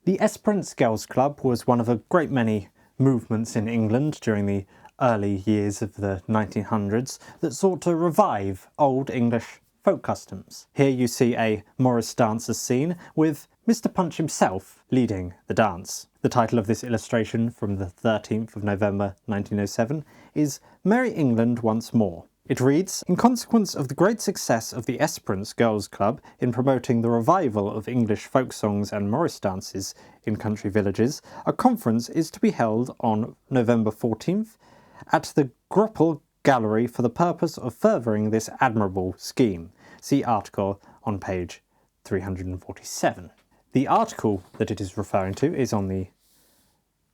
The Espérance Girls Club was one of a great many movements in England during the early years of the 1900s that sought to revive old English folk customs. Here you see a Morris dancer's scene with Mr. Punch himself leading the dance. The title of this illustration from the 13th of November 1907 is Merry England Once More. It reads, "In consequence of the great success of the Espérance Girls Club in promoting the revival of English folk songs and Morris dances in country villages, a conference is to be held on November 14th at the Grapple Gallery for the purpose of furthering this admirable scheme." See article on page 347. The article that it is referring to is on the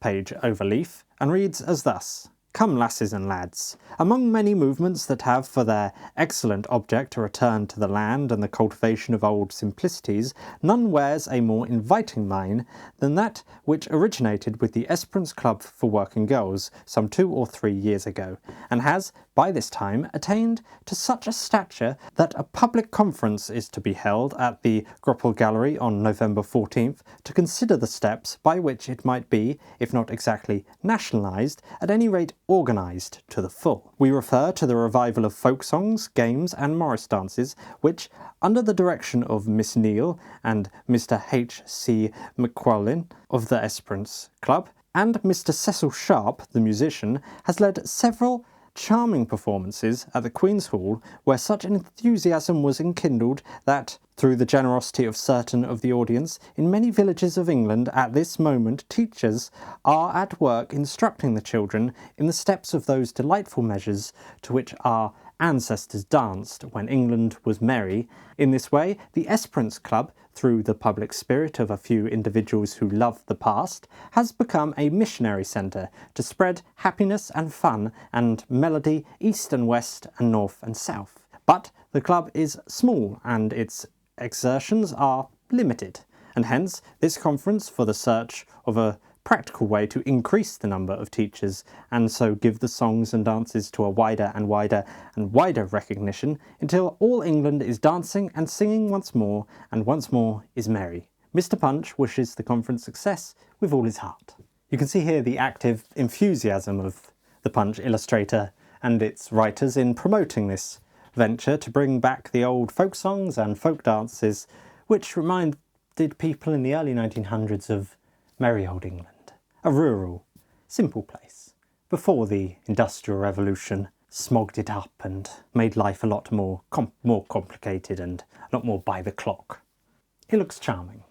page overleaf and reads as thus. Come, lasses and lads, among many movements that have for their excellent object a return to the land and the cultivation of old simplicities, none wears a more inviting mien than that which originated with the Espérance Club for Working Girls some 2 or 3 years ago, and has, by this time, attained to such a stature that a public conference is to be held at the Grapple Gallery on November 14th to consider the steps by which it might be, if not exactly nationalised, at any rate organised to the full. We refer to the revival of folk songs, games and Morris dances, which, under the direction of Miss Neal and Mr. H. C. McQuollin of the Espérance Club, and Mr. Cecil Sharp, the musician, has led several charming performances at the Queen's Hall, where such enthusiasm was enkindled that, through the generosity of certain of the audience, in many villages of England at this moment teachers are at work instructing the children in the steps of those delightful measures to which our ancestors danced when England was merry. In this way, the Espérance Club, through the public spirit of a few individuals who love the past, has become a missionary centre to spread happiness and fun and melody east and west and north and south. But the club is small and its exertions are limited, and hence this conference for the search of a practical way to increase the number of teachers and so give the songs and dances to a wider and wider and wider recognition until all England is dancing and singing once more and once more is merry. Mr. Punch wishes the conference success with all his heart. You can see here the active enthusiasm of the Punch illustrator and its writers in promoting this venture to bring back the old folk songs and folk dances which reminded people in the early 1900s of merry old England. A rural, simple place, before the Industrial Revolution smogged it up and made life a lot more complicated and a lot more by the clock. It looks charming.